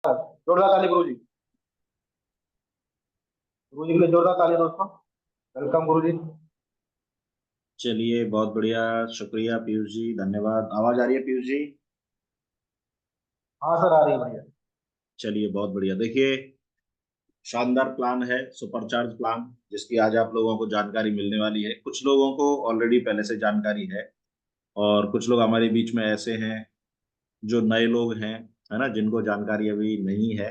जोरदार ताली गुरु जी। गुरु जी के लिए जोरदार ताली दोस्तों। वेलकम गुरु जी। चलिए, बहुत बढ़िया। शुक्रिया पीयूष जी, धन्यवाद। आवाज आ रही है पीयूष जी? हाँ सर, आ रही है बढ़िया। चलिए, बहुत बढ़िया। देखिए, शानदार प्लान है, सुपरचार्ज प्लान, जिसकी आज आप लोगों को जानकारी मिलने वाली है। कुछ लोगों को ऑलरेडी पहले से जानकारी है, और कुछ लोग हमारे बीच में ऐसे हैं जो नए लोग हैं, है ना, जिनको जानकारी अभी नहीं है,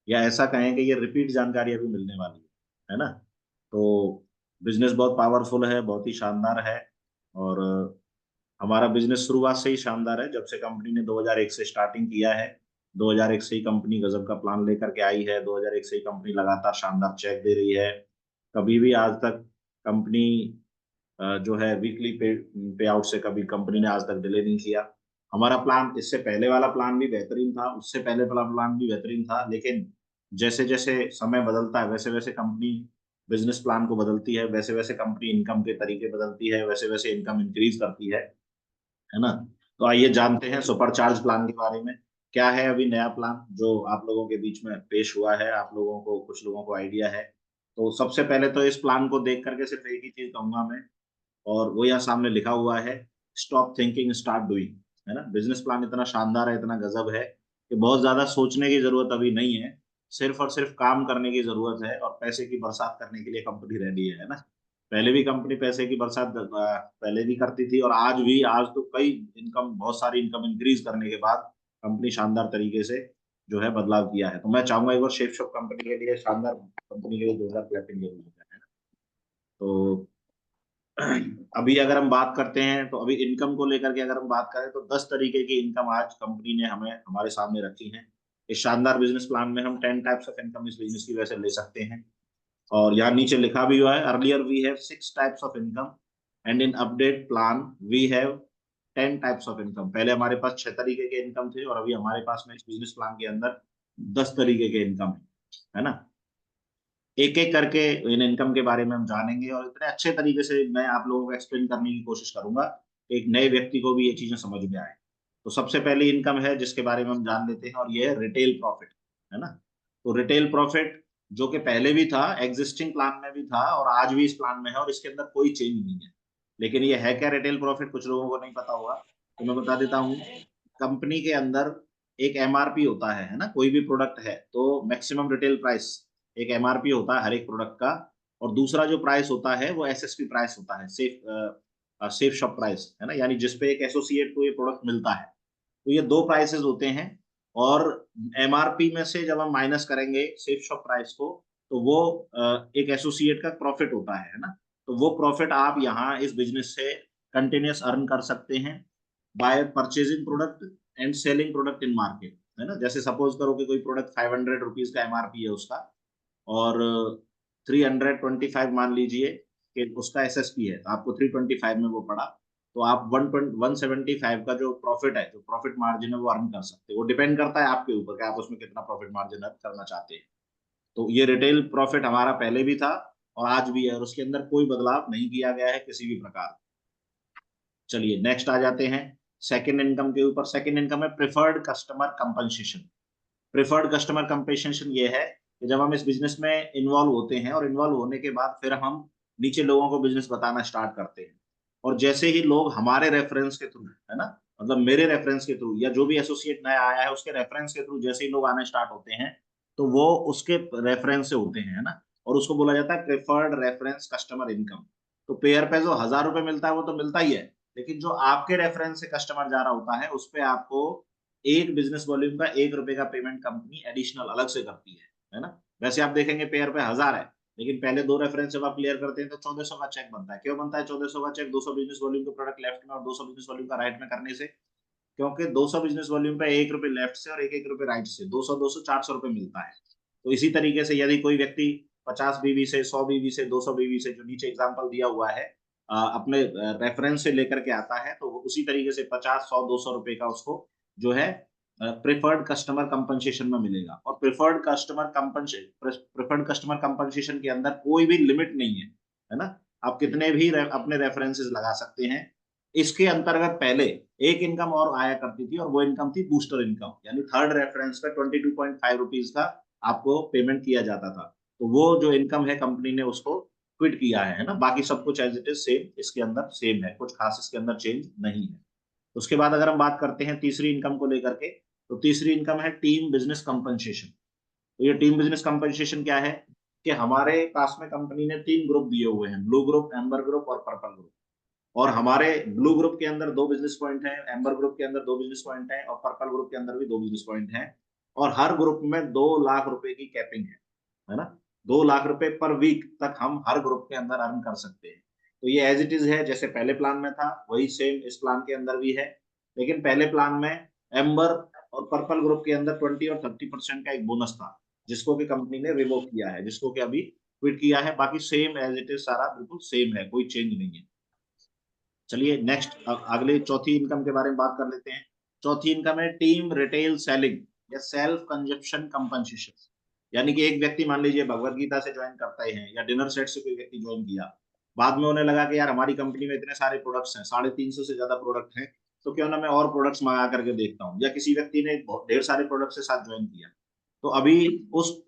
या ऐसा कहें कि ये रिपीट जानकारी अभी मिलने वाली है ना। तो बिजनेस बहुत पावरफुल है, बहुत ही शानदार है। और हमारा बिजनेस शुरुआत से ही शानदार है। जब से कंपनी ने 2001 से स्टार्टिंग किया है, 2001 से ही कंपनी गजब का प्लान लेकर के आई है। 2001 से ही कंपनी लगातार शानदार चेक दे रही है। कभी भी आज तक कंपनी जो है वीकली पे आउट से कभी कंपनी ने आज तक डिले नहीं किया। हमारा प्लान, इससे पहले वाला प्लान भी बेहतरीन था, उससे पहले वाला प्लान भी बेहतरीन था, लेकिन जैसे जैसे समय बदलता है वैसे वैसे कंपनी बिजनेस प्लान को बदलती है, वैसे वैसे कंपनी इनकम के तरीके बदलती है, वैसे वैसे इनकम इंक्रीज करती है ना। तो आइए जानते हैं सुपर चार्ज प्लान के बारे में। क्या है अभी नया प्लान जो आप लोगों के बीच में पेश हुआ है, आप लोगों को, कुछ लोगों को आइडिया है। तो सबसे पहले तो इस प्लान को देख करके सिर्फ एक ही चीज कहूंगा मैं, और वो यहाँ सामने लिखा हुआ है, स्टॉप थिंकिंग स्टार्ट डूइंग। है ना, बिजनेस प्लान इतना शानदार है, इतना गजब है कि बहुत ज्यादा सोचने की जरूरत अभी नहीं है। सिर्फ और सिर्फ काम करने की जरूरत है, और पैसे की बरसात करने के लिए कंपनी रेडी है ना। पहले भी कंपनी पैसे की बरसात पहले भी करती थी, और आज भी। आज तो कई इनकम, बहुत सारी इनकम इंक्रीज करने के बाद कंपनी शानदार तरीके से जो है बदलाव किया है। तो मैं चाहूंगा एक बार शेप शॉप कंपनी के लिए, शानदार कंपनी के लिए जोरदार क्लैपिंग जरूर है ना। तो अभी अगर हम बात करते हैं, तो अभी इनकम को लेकर के अगर हम बात करें, तो 10 तरीके की इनकम आज कंपनी ने हमें, हमारे सामने रखी है। इस शानदार बिजनेस प्लान में हम 10 टाइप्स ऑफ इनकम इस बिजनेस की वजह से ले सकते हैं। और यहाँ नीचे लिखा भी हुआ है, earlier we have 6 types of income and in update plan we have 10 types of income. पहले हमारे पास 6 तरीके के इनकम थे, और अभी हमारे पास में इस बिजनेस प्लान के अंदर 10 तरीके के इनकम है ना। एक एक करके इन इनकम के बारे में हम जानेंगे, और इतने अच्छे तरीके से मैं आप लोगों को एक्सप्लेन करने की कोशिश करूंगा कि एक नए व्यक्ति को भी ये चीजें समझ में आए। तो सबसे पहली इनकम है जिसके बारे में हम जान लेते हैं, और ये है रिटेल प्रॉफिट, है ना। तो रिटेल प्रॉफिट, जो कि पहले भी था, एग्जिस्टिंग प्लान में भी था, और आज भी इस प्लान में है, और इसके अंदर कोई चेंज नहीं है। लेकिन ये है क्या रिटेल प्रॉफिट, कुछ लोगों को नहीं पता होगा, तो मैं बता देता हूँ। कंपनी के अंदर एक एमआरपी होता है ना, कोई भी प्रोडक्ट है तो मैक्सिमम रिटेल प्राइस, एक एमआरपी होता है हर एक प्रोडक्ट का। और दूसरा जो प्राइस होता है वो एसएसपी प्राइस होता है, सेफ शॉप प्राइस, है ना, यानी जिसपे एक एसोसिएट को ये प्रोडक्ट मिलता है। तो ये दो प्राइसेस होते हैं। और एमआरपी में से जब हम माइनस करेंगे सेफ शॉप प्राइस को, तो वो एक एसोसिएट का प्रॉफिट होता है ना। तो वो प्रॉफिट आप यहाँ इस बिजनेस से कंटिन्यूस अर्न कर सकते हैं bye purchasing product and selling product in market, है ना। जैसे सपोज करो कि कोई प्रोडक्ट 500 रुपीज का एमआरपी है उसका, और 325 मान लीजिए कि उसका एसएसपी है, तो आपको 325 में वो पड़ा, तो आप 175 का जो प्रॉफिट है, जो प्रॉफिट मार्जिन है, वो अर्न कर सकते हैं। वो डिपेंड करता है आपके ऊपर कि आप उसमें कितना प्रॉफिट मार्जिन अर्न करना चाहते हैं। तो ये रिटेल प्रॉफिट हमारा पहले भी था और आज भी है, और उसके अंदर कोई बदलाव नहीं किया गया है किसी भी प्रकार। चलिए नेक्स्ट आ जाते हैं सेकंड इनकम के ऊपर। सेकंड इनकम है preferred customer compensation. Preferred customer compensation ये है कि जब हम इस बिजनेस में इन्वॉल्व होते हैं, और इन्वॉल्व होने के बाद फिर हम नीचे लोगों को बिजनेस बताना स्टार्ट करते हैं, और जैसे ही लोग हमारे रेफरेंस के थ्रू, है ना, मतलब मेरे रेफरेंस के थ्रू, या जो भी एसोसिएट नया आया है उसके रेफरेंस के थ्रू जैसे ही लोग आने स्टार्ट होते हैं, तो वो उसके रेफरेंस से होते हैं, है ना। और उसको बोला जाता है प्रेफर्ड रेफरेंस कस्टमर इनकम। तो पेयर पे जो 1000 रुपए मिलता है वो तो मिलता ही है, लेकिन जो आपके रेफरेंस से कस्टमर जा रहा होता है उस पे आपको एक बिजनेस वॉल्यूम का 1 रुपए का पेमेंट कंपनी एडिशनल अलग से करती है ना। वैसे आप देखेंगे पेयर पे 1000 है, लेकिन पहले दो रेफरेंस जब आप क्लियर करते हैं तो 1400 का चेक बनता है। क्यों बनता है 1400 का चेक? 200 बिजनेस वॉल्यूम का प्रोडक्ट लेफ्ट में और 200 बिजनेस वॉल्यूम का राइट में करने से। क्योंकि 200 बिजनेस वॉल्यूम पे 1 रुपए लेफ्ट से और एक रुपए राइट से, 200 200 400 रुपए मिलता है। तो इसी तरीके से यदि कोई व्यक्ति 50 बीवी से, 100 बीवी से, 200 बीवी से, जो नीचे एग्जाम्पल दिया हुआ है, अपने रेफरेंस से लेकर के आता है, तो उसी तरीके से 50 100 200 रुपए का उसको जो है प्रेफर्ड कस्टमर कंपनसेशन में मिलेगा। और प्रेफर्ड कस्टमर कंपनसेशन के अंदर कोई भी लिमिट नहीं है ना। आप कितने भी अपने रेफरेंसेस लगा सकते हैं, इसके अंतर्गत पहले एक इनकम और आया करती थी, और वो इनकम थी बूस्टर इनकम, यानी थर्ड रेफरेंस पे 22.5 रुपीज का आपको पेमेंट किया जाता था। तो वो जो इनकम है कंपनी ने उसको क्विट किया है ना। बाकी सब कुछ एज इट इज सेम, इसके अंदर सेम है, कुछ खास इसके अंदर चेंज नहीं है। उसके बाद अगर हम बात करते हैं तीसरी इनकम को लेकर के, तो तीसरी इनकम है टीम बिजनेस कंपनसेशन। तो ये टीम बिजनेस कंपनसेशन क्या है कि हमारे पास में कंपनी ने 3 ग्रुप दिए हुए हैं, ब्लू ग्रुप, एम्बर ग्रुप और पर्पल ग्रुप। और हमारे ब्लू ग्रुप के अंदर 2 बिजनेस पॉइंट है, एम्बर ग्रुप के अंदर 2 बिजनेस पॉइंट है, और पर्पल ग्रुप के अंदर भी 2 बिजनेस पॉइंट है। और हर ग्रुप में 2 लाख रुपए की कैपिंग है ना। 2 लाख रुपए पर वीक तक हम हर ग्रुप के अंदर अर्न कर सकते हैं। तो ये एज इट इज है, जैसे पहले प्लान में था वही सेम इस प्लान के अंदर भी है। लेकिन पहले प्लान में एम्बर और पर्पल ग्रुप के अंदर 20 और 30% का एक बोनस था, जिसको कि कंपनी ने रिवोक किया है, जिसको कि अभी क्विट किया है। बाकी सेम एज इट इज, सारा बिल्कुल सेम है, कोई चेंज नहीं है। चलिए नेक्स्ट अगले चौथी इनकम के बारे में बात कर लेते हैं। चौथी इनकम है टीम रिटेल सेलिंग या सेल्फ कंजप्शन कंपनसेशन। यानी कि एक व्यक्ति मान लीजिए भगवत गीता से ज्वाइन करता है, या डिनर सेट से कोई व्यक्ति ज्वाइन किया, बाद में उन्हें लगा कि यार हमारी कंपनी में इतने सारे प्रोडक्ट्स हैं, 350 से ज्यादा प्रोडक्ट हैं, तो क्यों ना मैं और प्रोडक्ट्स मंगा करके देखता हूँ। या किसी व्यक्ति ने ढेर सारे प्रोडक्ट्स के साथ ज्वाइन किया, तो अभी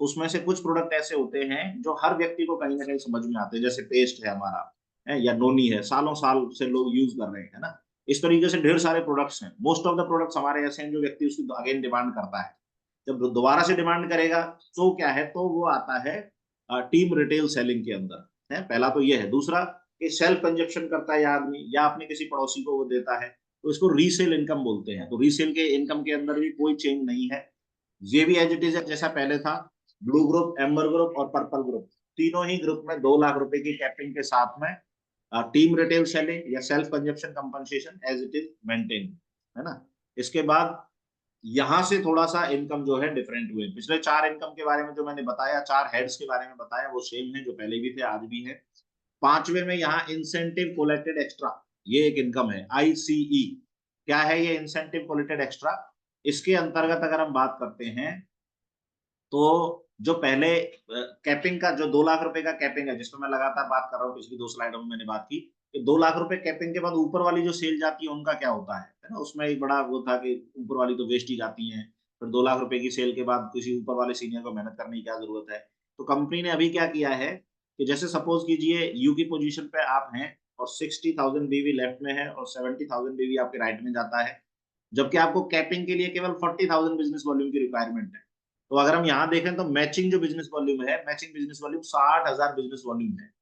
उसमें से कुछ प्रोडक्ट ऐसे होते हैं जो हर व्यक्ति को कहीं ना कहीं समझ में आते हैं, जैसे पेस्ट है हमारा, है या नोनी है, सालों साल से लोग यूज कर रहे हैं, है ना। इस तरीके से ढेर सारे प्रोडक्ट्स हैं। मोस्ट ऑफ द प्रोडक्ट्स हमारे ऐसे हैं जो व्यक्ति उसकी अगेन डिमांड करता है। जब दोबारा से डिमांड करेगा तो क्या है, तो वो आता है टीम रिटेल सेलिंग के अंदर। है पहला तो ये है। दूसरा कि सेल्फ कंजप्शन करता है या आदमी, या अपने किसी पड़ोसी को वो देता है, तो इसको रीसेल इनकम बोलते हैं। तो रीसेल के इनकम के अंदर भी कोई चेंज नहीं है, ये भी एज इट इज है जैसा पहले था। ब्लू ग्रुप, एम्बर ग्रुप और पर्पल ग्रुप, तीनों ही ग्रुप में 2 लाख रुपए की कैपिंग के साथ में टीम रिटेल सेलिंग या self consumption compensation as it is maintain, है ना। इसके बाद यहां से थोड़ा सा इनकम जो है डिफरेंट हुए। पिछले 4 इनकम के बारे में जो मैंने बताया, 4 हेड्स के बारे में बताया, वो सेम है, जो पहले भी थे आज भी है। पांचवे में यहाँ इंसेंटिव कोलेक्टेड एक्स्ट्रा, ये एक इनकम है, आईसीई। क्या है ये इंसेंटिव कोलेक्टेड एक्स्ट्रा? इसके अंतर्गत अगर हम बात करते हैं, तो जो पहले कैपिंग का जो 2 लाख रुपए का कैपिंग है, जिसमें मैं लगातार बात कर रहा हूँ, पिछली 2 स्लाइडों में मैंने बात की कि 2 लाख रुपए कैपिंग के बाद ऊपर वाली जो सेल जाती है उनका क्या होता है ना। उसमें एक बड़ा वो था कि ऊपर वाली तो वेस्ट ही जाती है, फिर 2 लाख रुपए की सेल के बाद किसी ऊपर वाले सीनियर को मेहनत करने की क्या जरूरत है। तो कंपनी ने अभी क्या किया है कि जैसे सपोज कीजिए यू की पोजीशन पे आप हैं, और 60,000 बीवी लेफ्ट में है और 70,000 बीवी आपके राइट में जाता है, जबकि आपको कैपिंग के लिए केवल 40,000 बिजनेस वॉल्यूम की रिक्वायरमेंट है। तो अगर हम यहाँ देखें तो मैचिंग जो बिजनेस वॉल्यूम है, matching business volume 60,000 business volume है।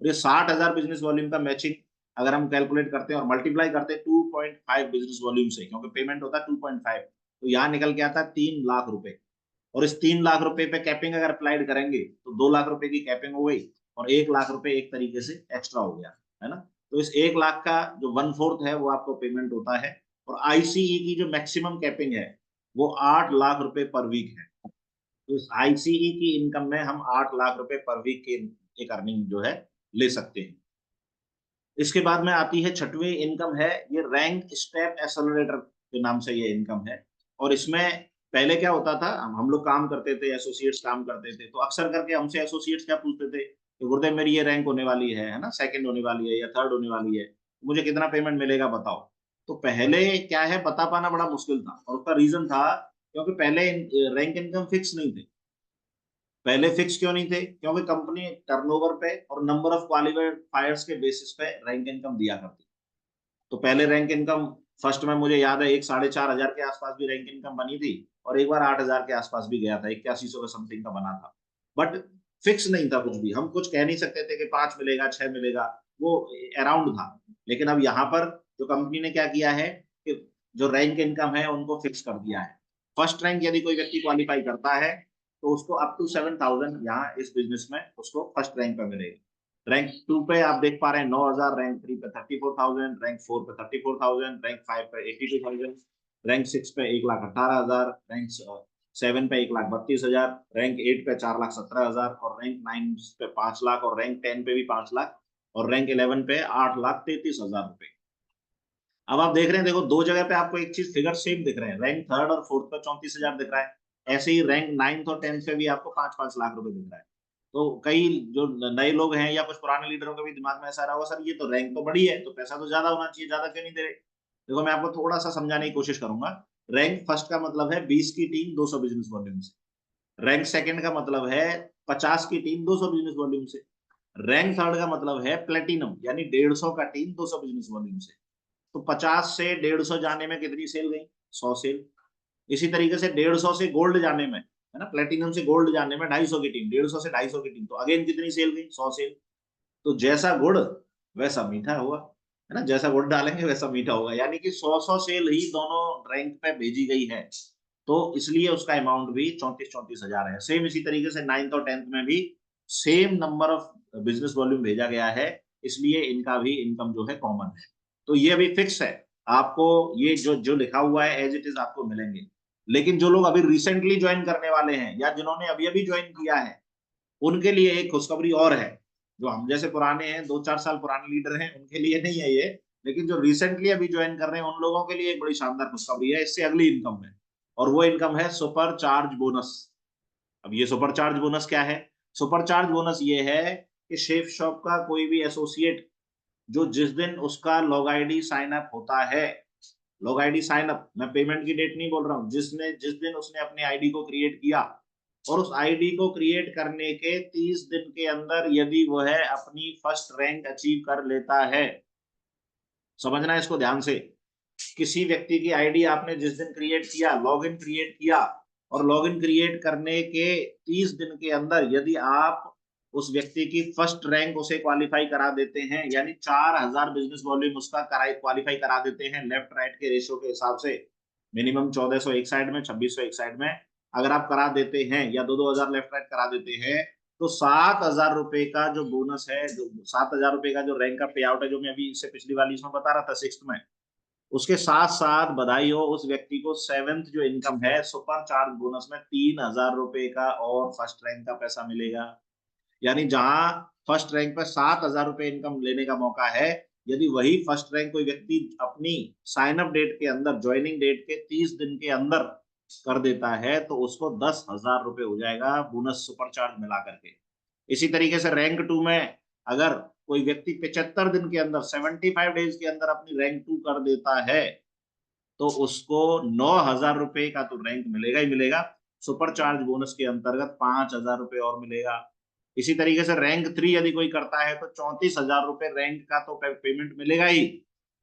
और ये 60,000 बिजनेस वॉल्यूम का मैचिंग अगर हम कैलकुलेट करते हैं और मल्टीप्लाई करते हैं 2.5 बिजनेस वॉल्यूम से, क्योंकि पेमेंट होता है 2.5, तो यहाँ निकल के आता है 3 लाख रुपए। और इस 3 लाख रुपए पे कैपिंग अगर अप्लाइड करेंगे तो 2 लाख रुपए की कैपिंग हो गई, और 1 लाख रुपए एक तरीके से एक्स्ट्रा हो गया, है ना। तो इस 1 लाख का जो 1/4 है वो आपको पेमेंट होता है। और आईसीई की जो मैक्सिमम कैपिंग है वो 8 लाख रुपए पर वीक है। तो इस आईसीई की इनकम में हम 8 लाख रुपए पर वीक के एक अर्निंग जो है ले सकते हैं। इसके बाद में आती है छठवीं इनकम, है ये रैंक स्टेप एक्सेलरेटर के नाम से ये इनकम है। और इसमें पहले क्या होता था, हम लोग काम करते थे, एसोसिएट्स काम करते थे, तो अक्सर करके हमसे एसोसिएट्स क्या पूछते थे कि गुरुदेव मेरी ये रैंक होने वाली है ना, सेकंड होने वाली है या थर्ड होने वाली है, मुझे कितना पेमेंट मिलेगा बताओ। तो पहले क्या है, बता पाना बड़ा मुश्किल था, और उसका रीजन था क्योंकि पहले रैंक इनकम फिक्स नहीं थे। पहले फिक्स क्यों नहीं थे? क्योंकि कंपनी टर्नओवर पे और नंबर ऑफ क्वालिफाइड फायर्स के बेसिस पे रैंक इनकम दिया करती। तो पहले रैंक इनकम फर्स्ट में मुझे याद है एक 4,500 के आसपास भी रैंक इनकम बनी थी, और एक बार 8,000 के आसपास भी गया था, 8100 का समथिंग का बना था। बट फिक्स नहीं था कुछ भी, हम कुछ कह नहीं सकते थे कि 5 मिलेगा 6 मिलेगा, वो अराउंड था। लेकिन अब यहाँ पर जो कंपनी ने क्या किया है कि जो रैंक इनकम है उनको फिक्स कर दिया है। फर्स्ट रैंक यदि कोई व्यक्ति क्वालिफाई करता है तो उसको अप टू 7,000 यहाँ इस बिजनेस में उसको फर्स्ट रैंक पे मिलेगा। रैंक 2 पे आप देख पा रहे हैं 9,000, रैंक 3 पे 34,000, रैंक 4 पे 34,000, रैंक 5 पे 82,000, रैंक 6 पे 1,18,000, रैंक 7 पे 1,32,000, रैंक 8 पे 4,17,000, और रैंक 9 पे 5 लाख, और रैंक 10 पे भी 5 लाख, और रैंक 11 पे 8,33,000 रुपए। अब आप देख रहे हैं, देखो दो जगह पे आपको एक चीज फिगर सेम दिख रहे हैं, रैंक थर्ड और फोर्थ पे 34,000 दिख रहा है, ऐसे ही रैंक 9th और 10th पे भी आपको 5-5 लाख रुपए दिख रहा है। तो कई जो नए लोग हैं या कुछ पुराने लीडरों के भी दिमाग में ऐसा रहा होगा, सर ये तो रैंक तो बड़ी है तो पैसा तो ज्यादा होना चाहिए, ज्यादा क्यों नहीं दे रहे। देखो मैं आपको थोड़ा सा समझाने की कोशिश करूंगा। रैंक फर्स्ट का मतलब है 20 की टीम 200 बिजनेस वॉल्यूम से। रैंक सेकंड का मतलब है 50 की टीम 200 बिजनेस वॉल्यूम से। रैंक थर्ड का मतलब है प्लेटिनम यानी 150 का टीम 200 बिजनेस वॉल्यूम से। तो 50 से 150 जाने में कितनी सेल गई? 100 सेल। इसी तरीके से 150 से गोल्ड जाने में, है ना, प्लेटिनम से गोल्ड जाने में 250 की टीम, 150 से 250 की टीम, तो अगेन कितनी सेल गई? 100 सेल। तो जैसा गुड़ वैसा मीठा होगा, है ना, जैसा गुड़ डालेंगे वैसा मीठा होगा, यानी कि 100 सेल ही दोनों रैंक पे भेजी गई है। तो इसलिए उसका अमाउंट भी 34,000 है। सेम इसी तरीके से 9th और 10th में भी same number of business volume भेजा गया है, इसलिए इनका भी इनकम जो है कॉमन है। तो ये अभी फिक्स है, आपको ये जो जो लिखा हुआ है एज इट इज आपको मिलेंगे। लेकिन जो लोग अभी रिसेंटली ज्वाइन करने वाले हैं या जिन्होंने अभी अभी ज्वाइन किया है, उनके लिए एक खुशखबरी और है। जो हम जैसे पुराने हैं, 2-4 साल पुराने लीडर हैं, उनके लिए नहीं है ये। लेकिन जो रिसेंटली अभी ज्वाइन कर रहे हैं उन लोगों के लिए एक बड़ी शानदार खुशखबरी है, इससे अगली इनकम है। और वो इनकम है सुपर चार्ज बोनस। अब ये सुपर चार्ज बोनस क्या है? सुपर चार्ज बोनस ये है कि शेफ शॉप का कोई भी एसोसिएट जो जिस दिन उसका लॉग आईडी साइन अप होता है, लॉग आईडी साइन अप, मैं पेमेंट की डेट नहीं बोल रहा हूं, जिस दिन उसने अपने आईडी को क्रिएट किया, और उस आईडी को क्रिएट करने के 30 दिन के अंदर यदि वो है अपनी फर्स्ट रैंक अचीव कर लेता है, समझना है इसको ध्यान से। किसी व्यक्ति की आईडी आपने जिस दिन क्रिएट किया, लॉगिन क्रिएट किया, और लॉगिन क्रिएट करने के 30 दिन के अंदर यदि आप उस व्यक्ति की फर्स्ट रैंक उसे क्वालिफाई करा देते हैं, यानी 4,000 बिजनेस वॉल्यूम उसका क्वालिफाई करा देते हैं लेफ्ट राइट के रेशियो के हिसाब से, मिनिमम 1400 एक साइड में, 2600 एक साइड में, अगर आप करा देते हैं या 2-2 हजार लेफ्ट राइट करा देते हैं, तो 7,000 रुपए का जो बोनस है, जो 7,000 रुपए का जो रैंक का पे आउट है, जो मैं अभी इससे पिछली वाली इसमें बता रहा था 6th में, उसके साथ साथ बधाई हो उस व्यक्ति को 7th जो इनकम है सुपर चार्ज बोनस में 3,000 रुपए का और फर्स्ट रैंक का पैसा मिलेगा। यानी जहां फर्स्ट रैंक पे 7,000 रुपए इनकम लेने का मौका है, यदि वही फर्स्ट रैंक कोई व्यक्ति अपनी साइन अप डेट के अंदर, ज्वाइनिंग डेट के 30 दिन के अंदर कर देता है, तो उसको 10,000 रुपए हो जाएगा बोनस सुपर चार्ज मिला करके। इसी तरीके से रैंक 2 में अगर कोई व्यक्ति 75 दिन के अंदर, 75 डेज के अंदर अपनी रैंक 2 कर देता है, तो उसको 9,000 रुपए का तो रैंक मिलेगा ही मिलेगा, सुपर चार्ज बोनस के अंतर्गत 5,000 रुपए और मिलेगा। इसी तरीके से रैंक 3 यदि कोई करता है तो 34,000 रुपए रैंक का तो पेमेंट मिलेगा ही,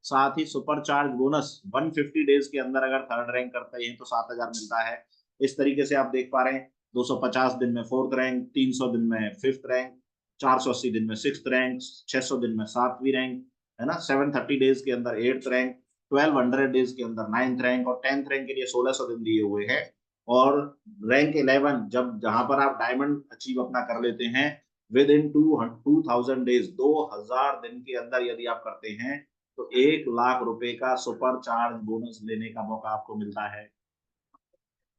साथ ही सुपर चार्ज बोनस 150 डेज के अंदर अगर थर्ड रैंक करते हैं तो 7,000 मिलता है। इस तरीके से आप देख पा रहे हैं, 250 दिन में फोर्थ रैंक, 300 दिन में फिफ्थ रैंक, 480 दिन में सिक्स रैंक, 600 दिन में 7वीं रैंक, है ना, 730 डेज के अंदर 8th रैंक, 1200 डेज के अंदर 9th रैंक, और 10th रैंक के लिए 1600 दिन दिए हुए हैं। और रैंक 11 जब जहां पर आप डायमंड अचीव अपना कर लेते हैं विद इन 2000 डेज, 2000 दिन के अंदर यदि आप करते हैं, तो 1,00,000 रुपए का सुपर चार्ज बोनस लेने का मौका आपको मिलता है।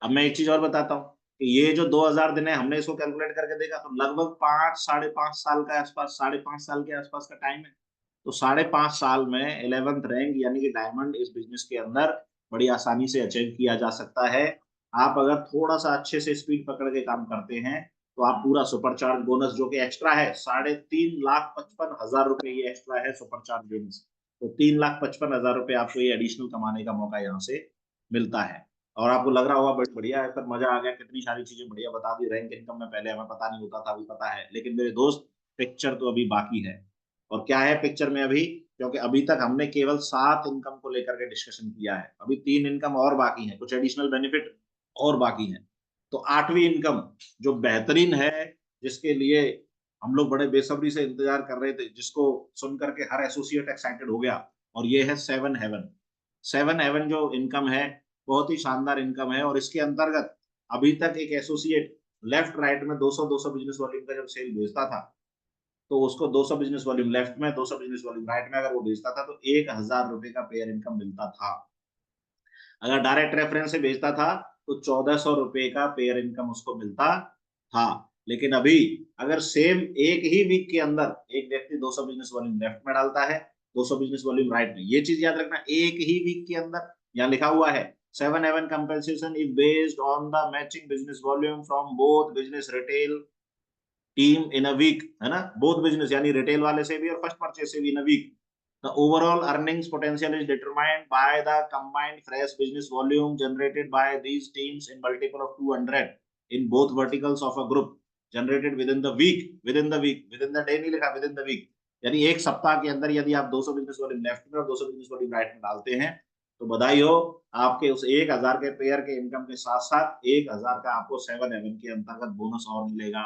अब मैं एक चीज और बताता हूँ कि ये जो 2000 दिन है, हमने इसको कैलकुलेट करके देखा तो लगभग 5-5.5 साल का आसपास, 5.5 साल के आसपास का टाइम है। तो 5.5 साल में 11th रैंक यानी कि डायमंड इस बिजनेस के अंदर बड़ी आसानी से अचीव किया जा सकता है। आप अगर थोड़ा सा अच्छे से स्पीड पकड़ के काम करते हैं, तो आप पूरा सुपर चार्ज बोनस जो कि एक्स्ट्रा है, 3,55,000 रुपए ये एक्स्ट्रा है सुपर चार्ज बोनस, तो 3,55,000 रुपए आपको ये एडिशनल कमाने का मौका यहाँ से मिलता है। और आपको लग रहा होगा बट बढ़िया है सर, मजा आ गया, कितनी सारी चीजें बढ़िया बता दी, रैंक इनकम में पहले हमें पता नहीं होता था, अभी पता है। लेकिन मेरे दोस्त, पिक्चर तो अभी बाकी है। और क्या है पिक्चर में अभी? क्योंकि अभी तक हमने केवल 7 इनकम को लेकर के डिस्कशन किया है, अभी 3 इनकम और बाकी है, कुछ एडिशनल बेनिफिट और बाकी है। तो 8वीं इनकम जो बेहतरीन है, जिसके लिए हम लोग बड़े बेसब्री से इंतजार कर रहे थे, जिसको सुन करके हर एसोसिएट एक्साइटेड हो गया, और ये है 7 हेवन। 7 हेवन जो इनकम है, बहुत ही शानदार इनकम है। और इसके अंतर्गत अभी तक एक एसोसिएट लेफ्ट राइट में 200 बिजनेस वॉल्यूम का जब सेल भेजता था, तो उसको 200 बिजनेस वॉल्यूम लेफ्ट में, 200 बिजनेस वॉल्यूम राइट में अगर वो भेजता था, तो 1,000 रुपए का पेयर इनकम मिलता था। अगर डायरेक्ट रेफरेंस से भेजता था तो 1,400 रुपए का पेयर इनकम उसको मिलता था। लेकिन अभी अगर सेम एक ही वीक के अंदर एक व्यक्ति 200 बिजनेस वॉल्यूम लेफ्ट में डालता है, 200 बिजनेस वॉल्यूम राइट में, ये चीज याद रखना, एक ही वीक के अंदर, यहाँ लिखा हुआ है 7 heaven compensation is based on the matching business volume from both business retail team in a week, है ना, बोथ बिजनेस यानी रिटेल वाले से भी और फर्स्ट परचेज से भी in a week. The overall earnings potential is determined by the combined fresh business volume generated by these teams in multiple of 200 in both verticals of a group generated within the week, within the week, within the day नहीं लिखा, with in the week. यानी एक सप्ताह के अंदर यदि आप 200 business volume left में और 200 बिजनेस वॉल्यूम राइट में डालते हैं तो बधाई हो, आपके उस 1000 के पेयर के इनकम के साथ साथ 1000 का आपको 7 के अंतर्गत बोनस और मिलेगा।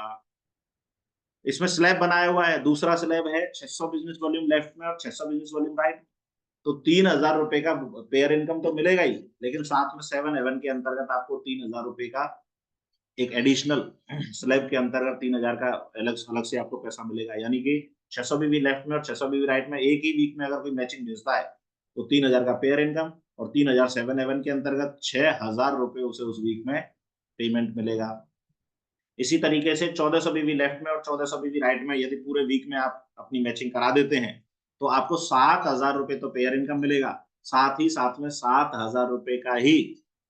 इसमें स्लैब बनाया हुआ है, दूसरा स्लैब है 600 बिजनेस वॉल्यूम लेफ्ट में और 600 बिजनेस वॉल्यूम राइट। तो 3000 रुपए का पेयर इनकम तो मिलेगा ही, लेकिन साथ में 7 के अंतर्गत आपको 3000 रुपए का एक एडिशनल स्लैब के अंतर्गत 3000 का अलग अलग से आपको पैसा मिलेगा। यानी कि 600 बीवी लेफ्ट में और 600 बीवी राइट में एक ही वीक में अगर कोई मैचिंग भेजता है तो 3000 का पेयर इनकम और 3000 7 के अंतर्गत 6000 रुपए उसे उस वीक में पेमेंट मिलेगा। इसी तरीके से 1400 बीवी लेफ्ट में और 1400 बीवी राइट में यदि पूरे वीक में आप अपनी मैचिंग करा देते हैं तो आपको 7000 रुपए तो पेयर इनकम मिलेगा, साथ ही साथ में 7000 रुपए का ही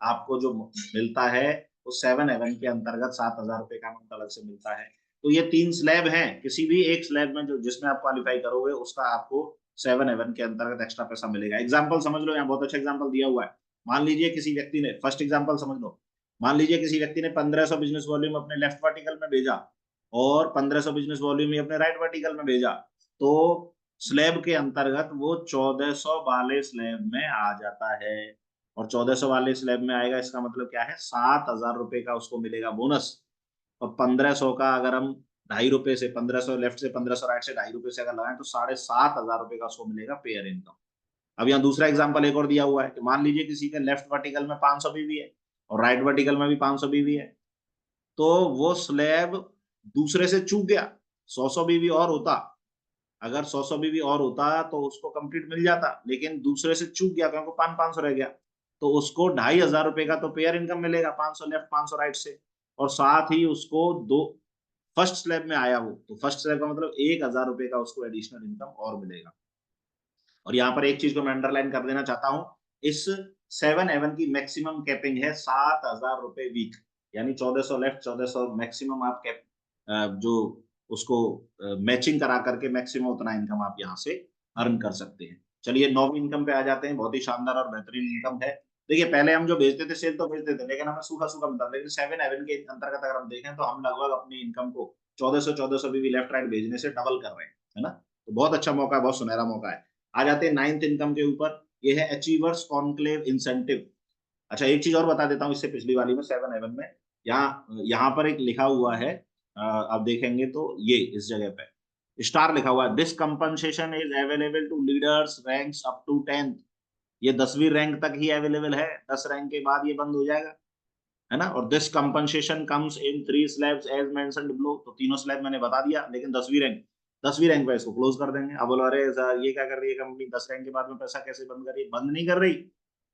आपको जो मिलता है वो 7 के अंतर्गत 7000 रुपए का अमाउंट अलग से मिलता है। तो ये 3 स्लैब हैं, किसी भी एक स्लैब में जो जिसमें आप क्वालिफाई करोगे उसका आपको 7 के अंतर्गत एक्स्ट्रा पैसा मिलेगा। एग्जाम्पल समझ लो, यहाँ बहुत अच्छा एग्जाम्पल दिया हुआ है। मान लीजिए किसी व्यक्ति ने, फर्स्ट एग्जाम्पल समझ लो, मान लीजिए किसी व्यक्ति ने 1500 बिजनेस वॉल्यूम अपने लेफ्ट वर्टिकल में भेजा और 1500 बिजनेस वॉल्यूम ही अपने राइट वर्टिकल में भेजा, तो स्लैब के अंतर्गत वो 1400 वाले स्लैब में आ जाता है। और 1400 वाले स्लैब में आएगा, इसका मतलब क्या है, 7000 रुपए का उसको मिलेगा बोनस। और 1500 का अगर हम 2.5 रुपए से, 1500 लेफ्ट से 1500 राइट से 2.5 रुपए से अगर लगाएं तो 7500 रुपए का उसको मिलेगा पेयर इनकम। अब यहाँ दूसरा एग्जांपल एक और दिया हुआ है कि मान लीजिए किसी के लेफ्ट वर्टिकल में 500 बीवी है और राइट वर्टिकल में भी 500 बीवी है, तो वो स्लैब दूसरे से चूक गया, 100 बीवी और होता, अगर 100 बीवी और होता तो उसको कंप्लीट मिल जाता, लेकिन दूसरे से चूक गया क्योंकि 500 रह गया, तो उसको 2500 रुपए का तो पेयर इनकम मिलेगा, 500 लेफ्ट 500 राइट से, और साथ ही उसको दो फर्स्ट स्लैब में आया वो, तो फर्स्ट स्लैब का मतलब 1000 रुपए का उसको एडिशनल इनकम और मिलेगा। और यहाँ पर एक चीज को मैं अंडरलाइन कर देना चाहता हूं, इस 7 की मैक्सिमम कैपिंग है 7000 रुपए वीक, यानी 1400 लेफ्ट 1400 मैक्सिमम आप कैप जो उसको मैचिंग करा करके मैक्सिमम उतना इनकम आप यहाँ से अर्न कर सकते हैं। चलिए 9वीं इनकम पे आ जाते हैं, बहुत ही शानदार और बेहतरीन इनकम है। देखिए पहले हम जो बेचते थे सेल तो बेचते थे, लेकिन हमें सूखा सूखा मिलता था, लेकिन 7 के अंतर्गत अगर हम देखें तो हम लगभग अपनी इनकम को 1400 भी लेफ्ट राइट भेजने से डबल कर रहे हैं, है ना। तो बहुत अच्छा मौका है, बहुत सुनहरा मौका है। आ जाते हैं 9th इनकम के ऊपर, ये है अचीवर्स कॉन्क्लेव इंसेंटिव। अच्छा एक चीज और बता देता हूँ, इससे पिछली वाली में 7 में यहाँ पर एक लिखा हुआ है, आप देखेंगे तो ये इस जगह पे स्टार लिखा हुआ है, this compensation is available to leaders ranks up to 10th। ये 10वीं रैंक तक ही अवेलेबल है, 10 रैंक के बाद ये बंद हो जाएगा, है ना। और this compensation comes in 3 slabs as mentioned below, तो तीनों स्लैब मैंने बता दिया, लेकिन 10वीं रैंक पे इसको क्लोज कर देंगे। अब बोलो अरे सर ये क्या कर रही है कंपनी, 10 रैंक के बाद में पैसा कैसे बंद कर रही है? बंद नहीं कर रही,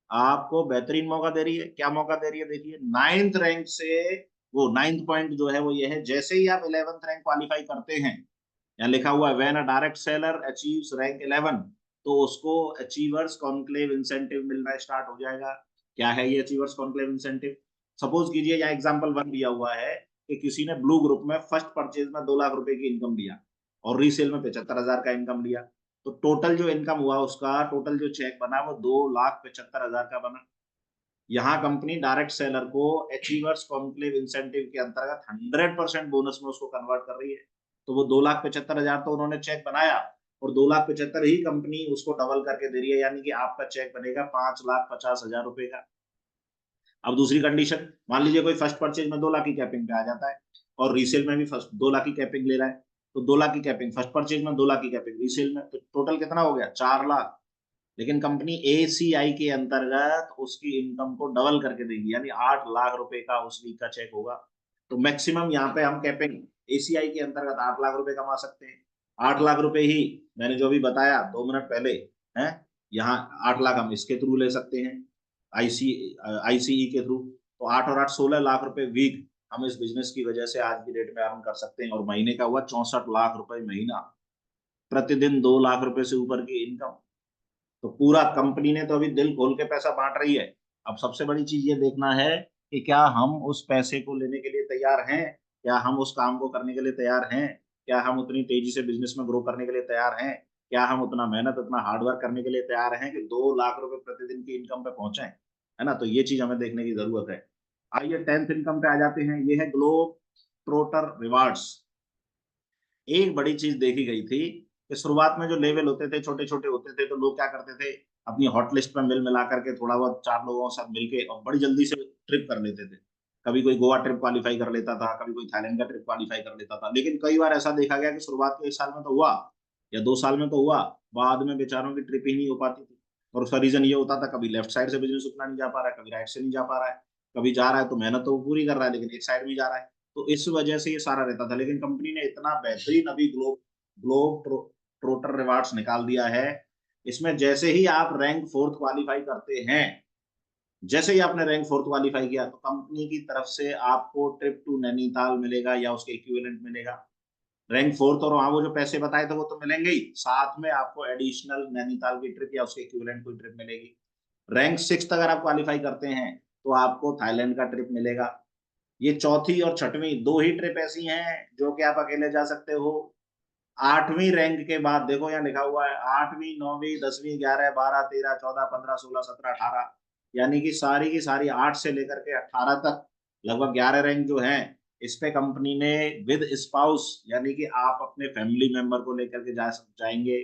आपको बेहतरीन मौका दे रही है। क्या मौका दे रही है? देखिए 9th रैंक से, वो 9th पॉइंट जो है वो ये है, जैसे ही आप 11th रैंक क्वालिफाई करते हैं, यहाँ लिखा हुआ है when a direct seller achieves rank 11, तो उसको अचीवर्स कॉन्क्लेव इंसेंटिव मिलना स्टार्ट हो जाएगा। क्या है ये अचीवर्स कॉन्क्लेव इंसेंटिव? सपोज कीजिए यहाँ एग्जांपल 1 दिया हुआ है कि किसी ने ब्लू ग्रुप में फर्स्ट परचेज में 2 लाख रुपए की इनकम लिया और रीसेल में 75,000 का इनकम लिया, तो टोटल जो इनकम हुआ उसका, टोटल जो चेक बना वो 2,75,000 का बना। यहाँ कंपनी डायरेक्ट सेलर को अचीवर्स कॉन्क्लेव इंसेंटिव के अंतर्गत 100% बोनस में उसको कन्वर्ट कर रही है। तो वो 2,75,000 तो उन्होंने चेक बनाया और 2,75,000 ही कंपनी उसको डबल करके दे रही है, यानी कि आपका चेक बनेगा 5,50,000 रुपए का। अब दूसरी कंडीशन, मान लीजिए कोई फर्स्ट परचेज में 2 लाख की कैपिंग पे आ जाता है और रीसेल में भी फर्स्ट 2 लाख की कैपिंग ले रहा है, तो 2 लाख की कैपिंग फर्स्ट परचेज में, 2 लाख की कैपिंग रीसेल में, तो टोटल कितना हो गया? 4 लाख। लेकिन कंपनी ACI के अंतर्गत उसकी इनकम को डबल करके देगी, यानी 8 लाख रुपए का उस वीक का चेक होगा। तो मैक्सिमम यहाँ पे हम कैपिंग ACI के अंतर्गत 8 लाख रुपए कमा सकते हैं। 8 लाख रुपए ही मैंने जो भी बताया 2 मिनट पहले है, यहाँ 8 लाख हम इसके थ्रू ले सकते हैं, ICE के थ्रू। तो 8 और 8 16 लाख रुपए वीक हम इस बिजनेस की वजह से आज की डेट में अर्न कर सकते हैं। और महीने का हुआ 64 लाख रुपए महीना, प्रतिदिन 2 लाख रुपए से ऊपर की इनकम। तो पूरा कंपनी ने तो अभी दिल खोल के पैसा बांट रही है। अब सबसे बड़ी चीज ये देखना है कि क्या हम उस पैसे को लेने के लिए तैयार हैं। क्या हम उस काम को करने के लिए तैयार हैं? क्या हम उतनी तेजी से बिजनेस में ग्रो करने के लिए तैयार हैं? क्या हम उतना मेहनत, उतना हार्डवर्क करने के लिए तैयार हैं कि 2 लाख रुपए प्रतिदिन की इनकम पे पहुंचे, है ना? तो ये चीज हमें देखने की जरूरत है। आइए 10th इनकम पे आ जाते हैं। ये है ग्लोब ट्रोटर रिवार्ड्स। एक बड़ी चीज देखी गई थी कि शुरुआत में जो लेवल होते थे, छोटे छोटे होते थे, तो लोग क्या करते थे, अपनी हॉट लिस्ट में मिल मिला करके थोड़ा बहुत 4 लोगों के साथ मिलके और बड़ी जल्दी से ट्रिप कर लेते थे। कभी कोई गोवा ट्रिप क्वालिफाई कर लेता था, कभी कोई थाईलैंड का ट्रिप क्वालिफाई कर लेता था। लेकिन कई बार ऐसा देखा गया कि शुरुआत के 1 साल में तो हुआ या 2 साल में तो हुआ, बाद में बेचारों की ट्रिप ही नहीं हो पाती थी। और उसका रीजन ये होता था, कभी लेफ्ट साइड से बिजनेस उतना नहीं जा पा रहा है, कभी राइट से नहीं जा पा रहा है, कभी जा रहा है तो मेहनत तो पूरी कर रहा है लेकिन एक साइड में जा रहा है। तो इस वजह से ये सारा रहता था। लेकिन कंपनी ने इतना बेहतरीन अभी ग्लोब ग्लोब ट्रोटर रिवार्ड्स निकाल दिया है। इसमें जैसे ही आप रैंक 4th क्वालिफाई करते हैं, जैसे ही आपने रैंक 4th क्वालिफाई किया, तो कंपनी की तरफ से आपको ट्रिप टू नैनीताल मिलेगा या उसके इक्विवेलेंट मिलेगा। रैंक 4th और वहां वो जो पैसे बताए थे वो तो मिलेंगे ही, साथ में आपको एडिशनल नैनीताल की ट्रिप या उसके इक्विवेलेंट कोई ट्रिप मिलेगी। रैंक 6th अगर आप क्वालिफाई करते हैं तो आपको थाईलैंड का ट्रिप मिलेगा। ये चौथी और छठवीं 2 ही ट्रिप ऐसी हैं जो कि आप अकेले जा सकते हो। 8वीं रैंक के बाद देखो यहाँ लिखा हुआ है 8वीं 9वीं 10वीं 11 12 13 14 15 16 17 18, यानी कि सारी की सारी 8 से लेकर के 18 तक लगभग 11 रैंक जो है, इस पे कंपनी ने विद स्पाउस, यानी कि आप अपने फैमिली मेंबर को लेकर के जाएंगे,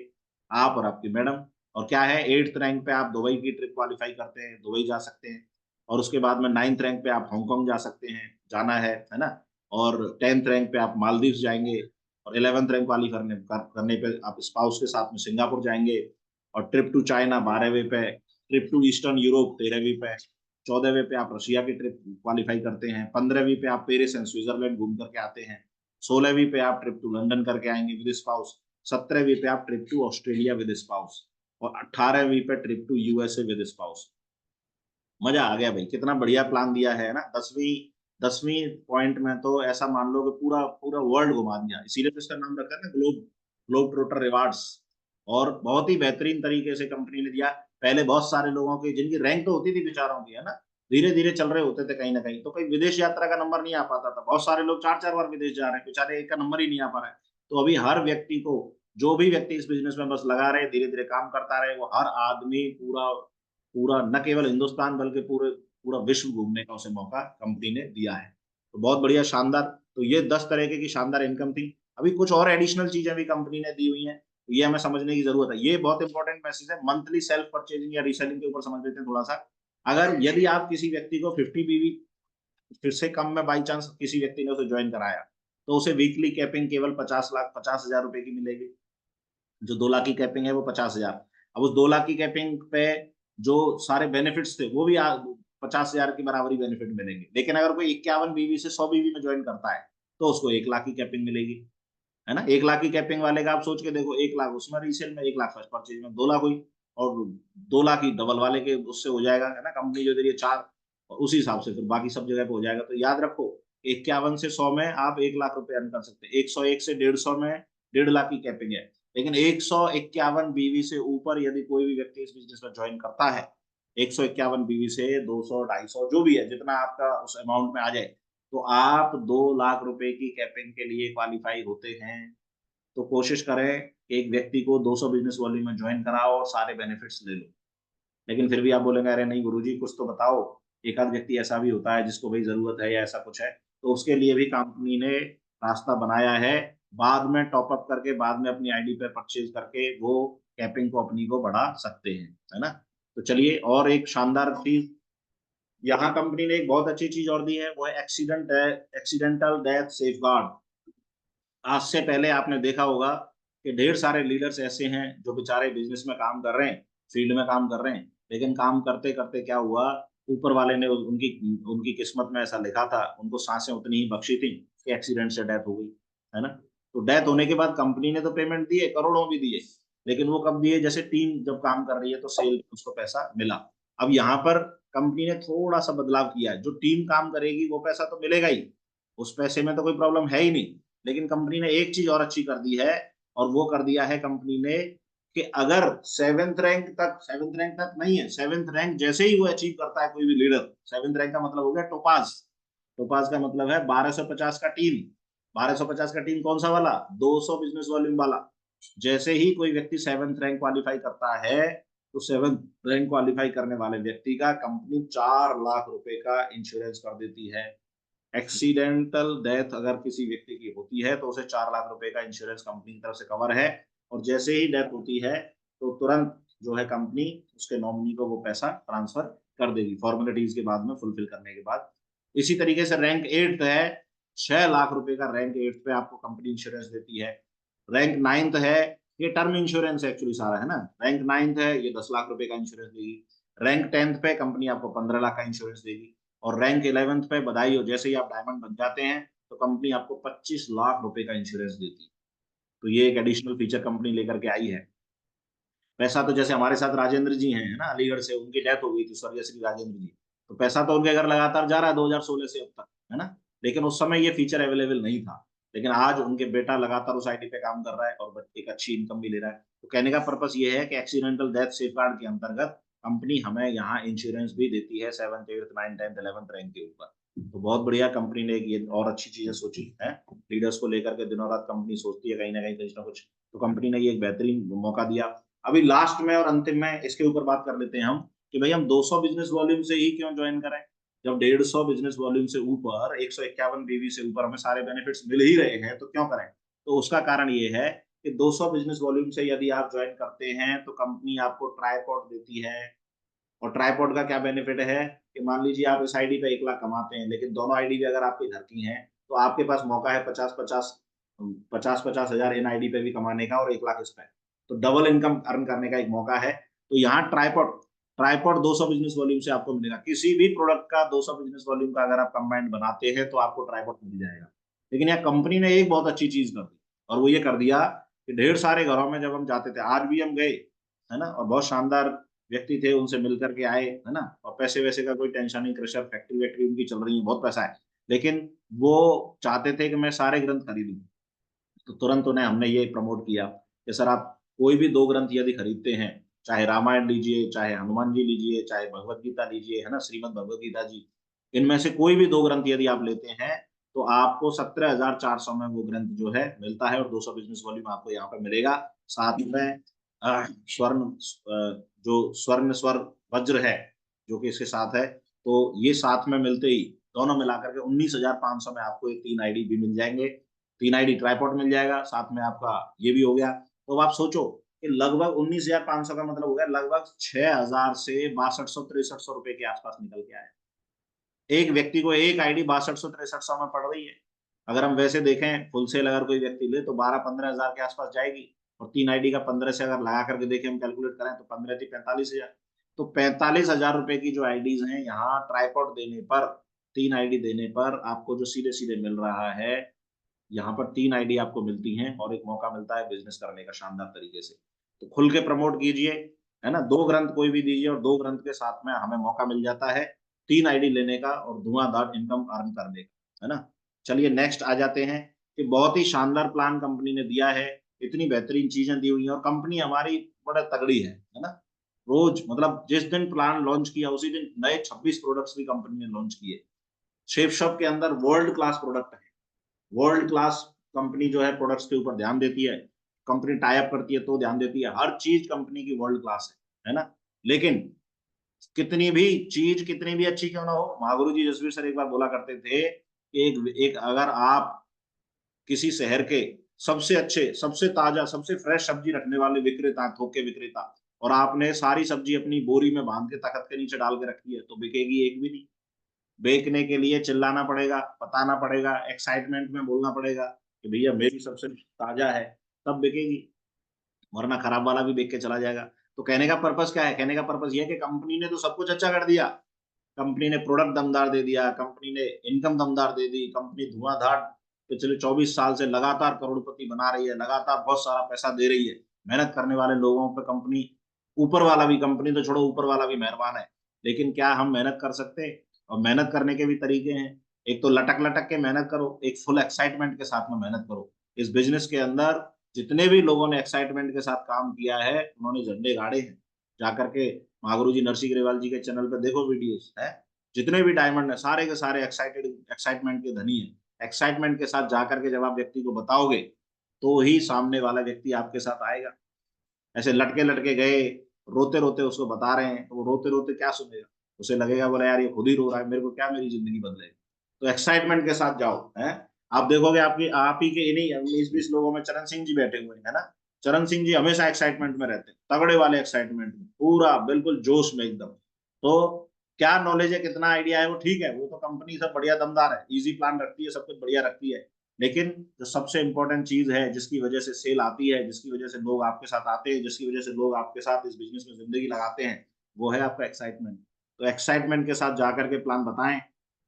आप और आपकी मैडम। और क्या है, 8th रैंक पे आप दुबई की ट्रिप क्वालिफाई करते हैं, दुबई जा सकते हैं। और उसके बाद में 9th रैंक पे आप हांगकांग जा सकते हैं, जाना है ना। और 10th रैंक पे आप मालदीव जाएंगे। और 11th रैंक वाली करने पे आप स्पाउस के साथ में सिंगापुर जाएंगे। और ट्रिप टू चाइना 12वें पे, ट्रिप टू ईस्टर्न यूरोप 13वीं पे, 14वें पे आप रशिया की ट्रिप क्वालिफाई करते हैं, 15वीं पे आप पेरिस एंड स्विट्जरलैंड घूम करके आते हैं, 16वीं पे आप ट्रिप टू लंदन करके आएंगे विद स्पाउस, 17वीं पे आप trip to Australia with spouse, और 18वीं पे trip to USA with spouse. मजा आ गया भाई, कितना बढ़िया प्लान दिया है ना। 10वीं पॉइंट में तो ऐसा मान लो कि पूरा पूरा वर्ल्ड घुमा दिया। इसीलिए तो इसका नाम रखा है ना ग्लोब ग्लोब ट्रोटर रिवार्ड्स। और बहुत ही बेहतरीन तरीके से कंपनी ने दिया। पहले बहुत सारे लोगों की जिनकी रैंक तो होती थी बेचारों की, है ना, धीरे धीरे चल रहे होते थे कहीं ना कहीं, तो कहीं विदेश यात्रा का नंबर नहीं आ पाता था। बहुत सारे लोग 4 4 बार विदेश जा रहे हैं, बेचारे एक का नंबर ही नहीं आ पा रहा है। तो अभी हर व्यक्ति को, जो भी व्यक्ति इस बिजनेस में बस लगा रहे, धीरे धीरे काम करता रहे, वो हर आदमी पूरा पूरा न केवल हिंदुस्तान बल्कि पूरे पूरा विश्व घूमने का उसे मौका कंपनी ने दिया है। तो बहुत बढ़िया, शानदार। तो ये 10 तरीके की शानदार इनकम थी। अभी कुछ और एडिशनल चीजें भी कंपनी ने दी हुई हैं, तो ये हमें समझने की जरूरत है। ये बहुत इंपॉर्टेंट मैसेज है। मंथली सेल्फ परचेजिंग या रीसेलिंग के ऊपर समझ लेते हैं थोड़ा सा। अगर यदि आप किसी व्यक्ति को 50 बीवी फिर से कम में बाई चांस किसी व्यक्ति ने उसे ज्वाइन कराया, तो उसे वीकली कैपिंग केवल 50 रुपए की मिलेगी। जो 2 लाख की कैपिंग है वो 50,000। अब उस 2 लाख की कैपिंग पे जो सारे बेनिफिट्स थे वो भी 50,000 की बराबरी बेनिफिट मिलेंगे। लेकिन अगर कोई 51 बीवी से 100 बीवी में ज्वाइन करता है तो उसको 1 लाख की कैपिंग मिलेगी, है ना। 1 लाख की कैपिंग वाले का आप सोच के देखो, 1 लाख उसमें रीसेल में, 1 लाख फर्स्ट परचेज में, 2 लाख हुई। और 2 लाख ही डबल वाले के उससे हो जाएगा, है ना, कंपनी जो दे रही है 4, और उसी हिसाब से फिर बाकी सब जगह पे हो जाएगा। तो याद रखो, 51 से 100 में आप 1 लाख रुपए अर्न कर सकते हैं, 101 से 150 में 1.5 लाख की कैपिंग है। लेकिन 151 बीवी से ऊपर यदि कोई भी व्यक्ति इस बिजनेस में ज्वाइन करता है, 151 बीवी से 200 250 जो भी है, जितना आपका उस अमाउंट में आ जाए, तो आप 2 लाख रुपए की कैपिंग के लिए क्वालिफाई होते हैं। तो कोशिश करें कि एक व्यक्ति को 200 बिजनेस वॉल्यूम में ज्वाइन कराओ और सारे बेनिफिट्स ले लो। लेकिन फिर भी आप बोलेंगे अरे नहीं गुरुजी कुछ तो बताओ, एक आध व्यक्ति ऐसा भी होता है जिसको भाई जरूरत है या ऐसा कुछ है, तो उसके लिए भी कंपनी ने रास्ता बनाया है। बाद में टॉपअप करके, बाद में अपनी आईडी पे परचेज करके वो कैपिंग को अपनी को बढ़ा सकते हैं, है ना। तो चलिए, और एक शानदार चीज यहाँ कंपनी ने एक बहुत अच्छी चीज और दी है, वो है एक्सीडेंटल डेथ सेफ गार्ड। आज से पहले आपने देखा होगा कि ढेर सारे लीडर्स ऐसे हैं जो बेचारे बिजनेस में काम कर रहे हैं, फील्ड में काम कर रहे हैं, लेकिन काम करते करते क्या हुआ, ऊपर वाले ने उनकी उनकी किस्मत में ऐसा लिखा था, उनको सांसें उतनी ही बख्शी थी कि एक्सीडेंट से डेथ हो गई, है ना। तो डेथ होने के बाद कंपनी ने तो पेमेंट दिए, करोड़ों भी दिए, लेकिन वो कब दिए, जैसे टीम जब काम कर रही है तो सेल उसको पैसा मिला। अब यहाँ पर कंपनी ने थोड़ा सा बदलाव किया है, जो टीम काम करेगी वो पैसा तो मिलेगा ही, उस पैसे में तो कोई प्रॉब्लम है ही नहीं। लेकिन कंपनी ने एक चीज और अच्छी कर दी है, और वो कर दिया है कंपनी ने कि अगर 7th रैंक तक नहीं है, 7th रैंक जैसे ही वो अचीव करता है कोई भी लीडर, 7th रैंक का मतलब हो गया टोपाज, टोपाज का मतलब है 1250 का टीम। 1250 का टीम कौन सा वाला? 200 बिजनेस वॉल्यूम वाला। जैसे ही कोई व्यक्ति 7th रैंक क्वालिफाई करता है तो 7th रैंक क्वालिफाई करने वाले व्यक्ति का कंपनी 4 लाख रुपए का इंश्योरेंस कर देती है। एक्सीडेंटल डेथ अगर किसी व्यक्ति की होती है तो उसे 4 लाख रुपए का इंश्योरेंस कंपनी की तरफ से कवर है। और जैसे ही डेथ होती है तो तुरंत जो है कंपनी उसके नॉमिनी को वो पैसा ट्रांसफर कर देगी, फॉर्मेलिटीज के बाद में, फुलफिल करने के बाद। इसी तरीके से रैंक 8 है, 6 लाख रुपए का रैंक 8 पे आपको कंपनी इंश्योरेंस देती है। रैंक 9 है, ये टर्म इंश्योरेंस एक्चुअली सारा है ना। रैंक 9 है, ये 10 लाख रुपए का इंश्योरेंस देगी। रैंक 10 पे कंपनी आपको 15 लाख का इंश्योरेंस देगी। और रैंक 11 पे बधाई हो, जैसे ही आप डायमंड बन जाते हैं तो कंपनी आपको 25 लाख रुपए का इंश्योरेंस देती है। तो ये एक एडिशनल फीचर कंपनी लेकर के आई है। पैसा तो जैसे हमारे साथ राजेंद्र जी हैं, है ना, अलीगढ़ से, उनकी डेथ हो गई थी, स्वर्गीय श्री राजेंद्र जी। तो पैसा तो उनके घर लगातार जा रहा है 2016 से अब तक, है ना। लेकिन उस समय ये फीचर अवेलेबल नहीं था। लेकिन आज उनके बेटा लगातार उस आईडी पे काम कर रहा है और एक अच्छी इनकम भी ले रहा है। तो कहने का पर्पस ये है कि एक्सीडेंटल डेथ सेफगार्ड के अंतर्गत कंपनी हमें यहाँ इंश्योरेंस भी देती है 7th 8th 9th 10th 11th rank के ऊपर। तो बहुत बढ़िया कंपनी ने ये और अच्छी चीजें सोची है। लीडर्स को लेकर के दिनों रात कंपनी सोचती है कहीं ना कहीं कुछ ना कुछ। तो कंपनी ने ये एक बेहतरीन मौका दिया। अभी लास्ट में और अंतिम में इसके ऊपर बात कर लेते हैं हम कि भाई हम 200 बिजनेस वॉल्यूम से ही क्यों ज्वाइन करें, जब 150 बिजनेस वॉल्यूम से ऊपर 151 बीवी से ऊपर हमें सारे बेनिफिट्स मिल ही रहे हैं, तो क्यों करें। तो उसका कारण ये है कि 200 बिजनेस वॉल्यूम से यदि आप ज्वाइन करते हैं तो कंपनी आपको ट्राईपॉड देती है। और ट्राईपॉड का क्या बेनिफिट है कि मान लीजिए आप इस आईडी पे 1 लाख कमाते हैं, लेकिन दोनों आईडी भी अगर आपके घर की हैं तो आपके पास मौका है 50-50 हजार इन आईडी पे भी कमाने का और 1 लाख इस पे। तो डबल इनकम अर्न करने का एक मौका है। तो यहाँ ट्राईपॉड ट्राईपॉड 200 बिजनेस वॉल्यूम से आपको मिलेगा। किसी भी प्रोडक्ट का 200 बिजनेस वॉल्यूम का अगर आप कंबाइंड बनाते हैं तो आपको ट्राईपॉड मिल जाएगा। लेकिन यहाँ कंपनी ने एक बहुत अच्छी चीज कर दी, और वो ये कर दिया कि ढेर सारे घरों में जब हम जाते थे, आज भी हम गए, है ना, और बहुत शानदार व्यक्ति थे, उनसे मिल करके आए, है ना, और पैसे वैसे का कोई टेंशन नहीं, क्रशर फैक्ट्री वैक्ट्री उनकी चल रही है, बहुत पैसा है। लेकिन वो चाहते थे कि मैं सारे ग्रंथ खरीदूं। तो तुरंत उन्हें हमने ये प्रमोट किया कि सर आप कोई भी 2 ग्रंथ यदि खरीदते हैं, चाहे रामायण लीजिए, चाहे हनुमान जी लीजिए, चाहे भगवत गीता लीजिए, है ना, श्रीमद भगवत गीता जी, इनमें से कोई भी 2 ग्रंथ यदि आप लेते हैं तो आपको 17,400 में वो ग्रंथ जो है मिलता है, और 200 बिजनेस वॉल्यूम आपको यहाँ पे मिलेगा। साथ में स्वर्ण जो स्वर्ण स्वर वज्र है जो कि इसके साथ है, तो ये साथ में मिलते ही दोनों मिलाकर के 19,500 में आपको ये 3 आईडी भी मिल जाएंगे। 3 आईडी ट्राईपॉड मिल जाएगा, साथ में आपका ये भी हो गया। तो अब आप सोचो कि लगभग 19,500 का मतलब हो गया लगभग 6,000 से 6200-6300 रुपए के आसपास निकल के आया। एक व्यक्ति को एक आईडी 6200-6300 में पड़ रही है। अगर हम वैसे देखें फुल सेल अगर कोई व्यक्ति ले तो 12-15 हजार के आसपास जाएगी। और 3 आईडी का 15 से अगर लगा करके देखें, हम कैलकुलेट करें तो 15 थी 45,000। तो 45,000 रुपए की जो आईडीज हैं यहाँ ट्राईपॉड देने पर, 3 आईडी देने पर आपको जो सीधे सीधे मिल रहा है, यहाँ पर 3 आईडी आपको मिलती हैं और एक मौका मिलता है बिजनेस करने का शानदार तरीके से। तो खुल के प्रमोट कीजिए, है ना, 2 ग्रंथ कोई भी दीजिए और 2 ग्रंथ के साथ में हमें मौका मिल जाता है 3 आईडी लेने का और धुआंधार इनकम अर्न करने का, है ना। चलिए नेक्स्ट आ जाते हैं कि बहुत ही शानदार प्लान कंपनी ने दिया है, इतनी बेहतरीन चीजें दी हुई हैं, और कंपनी हमारी बड़ा तगड़ी है ना। रोज मतलब जिस दिन प्लान लॉन्च किया उसी दिन नए 26 प्रोडक्ट्स भी कंपनी ने लॉन्च किए। शेप शॉप के अंदर वर्ल्ड क्लास प्रोडक्ट है, वर्ल्ड क्लास कंपनी जो है प्रोडक्ट्स के ऊपर ध्यान देती है। कंपनी टाई अप करती है तो ध्यान देती है, हर चीज कंपनी की वर्ल्ड क्लास है ना। लेकिन कितनी भी चीज कितनी भी अच्छी क्यों ना हो, महागुरु जी जसवीर सर एक बार बोला करते थे कि एक एक अगर आप किसी शहर के सबसे अच्छे, सबसे ताजा, सबसे फ्रेश सब्जी रखने वाले विक्रेता, थोक के विक्रेता, और आपने सारी सब्जी अपनी बोरी में बांध के तख्त के नीचे डाल के रखी है, तो बिकेगी एक भी नहीं। बेचने के लिए चिल्लाना पड़ेगा, बताना पड़ेगा, एक्साइटमेंट में बोलना पड़ेगा कि भैया मेरी सबसे ताजा है, तब बिकेगी, वरना खराब वाला भी बेच के चला जाएगा। तो कहने का पर्पस क्या है, कहने का पर्पस ये है कि कंपनी ने तो सब कुछ अच्छा कर दिया, कंपनी ने प्रोडक्ट दमदार दे दिया, कंपनी ने इनकम दमदार दे दी, कंपनी धुआंधार पिछले 24 साल से लगातार करोड़पति बना रही है, लगातार बहुत सारा पैसा दे रही है, मेहनत करने वाले लोगों पर कंपनी, ऊपर वाला भी, कंपनी तो छोड़ो ऊपर वाला भी मेहरबान है। लेकिन क्या हम मेहनत कर सकते हैं? और मेहनत करने के भी तरीके हैं। एक तो लटक लटक के मेहनत करो, एक फुल एक्साइटमेंट के साथ में मेहनत करो। इस बिजनेस के अंदर जितने भी लोगों ने एक्साइटमेंट के साथ काम किया है उन्होंने झंडे गाड़े हैं। जाकर के महागुरु जी नरसिंह ग्रेवाल जी के चैनल पे देखो वीडियोस है, जितने भी डायमंड है सारे के सारे एक्साइटमेंट के धनी है। एक्साइटमेंट के साथ जाकर के जब आप व्यक्ति को बताओगे तो ही सामने वाला व्यक्ति आपके साथ आएगा। ऐसे लटके लटके गए, रोते रोते उसको बता रहे हैं, तो वो रोते रोते क्या सुनेगा? उसे लगेगा बोला यार ये खुद ही रो रहा है, मेरे को क्या मेरी जिंदगी बदलेगी। तो एक्साइटमेंट के साथ जाओ है। आप देखोगे आपकी आप ही के इन्हीं 19-20 लोगों में चरण सिंह जी बैठे हुए हैं, है ना। चरण सिंह जी हमेशा एक्साइटमेंट में रहते हैं, तगड़े वाले एक्साइटमेंट में, पूरा बिल्कुल जोश में एकदम। तो क्या नॉलेज है, कितना आइडिया है, वो ठीक है, वो तो कंपनी सब बढ़िया दमदार है, इजी प्लान रखती है, सब कुछ बढ़िया रखती है। लेकिन जो सबसे इंपॉर्टेंट चीज है, जिसकी वजह से सेल आती है, जिसकी वजह से लोग आपके साथ आते हैं, जिसकी वजह से लोग आपके साथ इस बिजनेस में जिंदगी लगाते हैं, वो है आपका एक्साइटमेंट। तो एक्साइटमेंट के साथ जाकर के प्लान बताएं,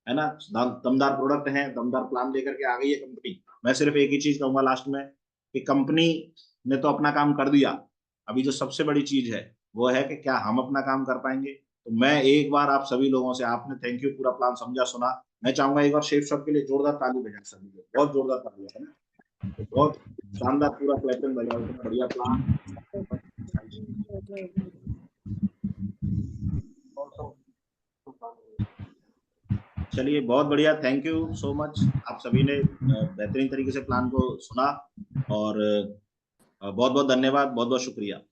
है ना। दमदार प्रोडक्ट है, दमदार प्लान लेकर के आ गई है कंपनी। मैं सिर्फ एक ही चीज कहूंगा लास्ट में, कि कंपनी ने तो अपना काम कर दिया, अभी जो सबसे बड़ी चीज है वो है कि क्या हम अपना काम कर पाएंगे। तो मैं एक बार आप सभी लोगों से, आपने थैंक यू पूरा प्लान समझा सुना, मैं चाहूंगा एक बार शेफ शॉप के लिए जोरदार ताली बजाएं सभी लोग, बहुत जोरदार ताली है ना। तो बहुत शानदार पूरा क्लैपिंग बजाओ, इतना बढ़िया प्लान। चलिए बहुत बढ़िया, थैंक यू सो मच। आप सभी ने बेहतरीन तरीके से प्लान को सुना, और बहुत बहुत धन्यवाद, बहुत बहुत शुक्रिया।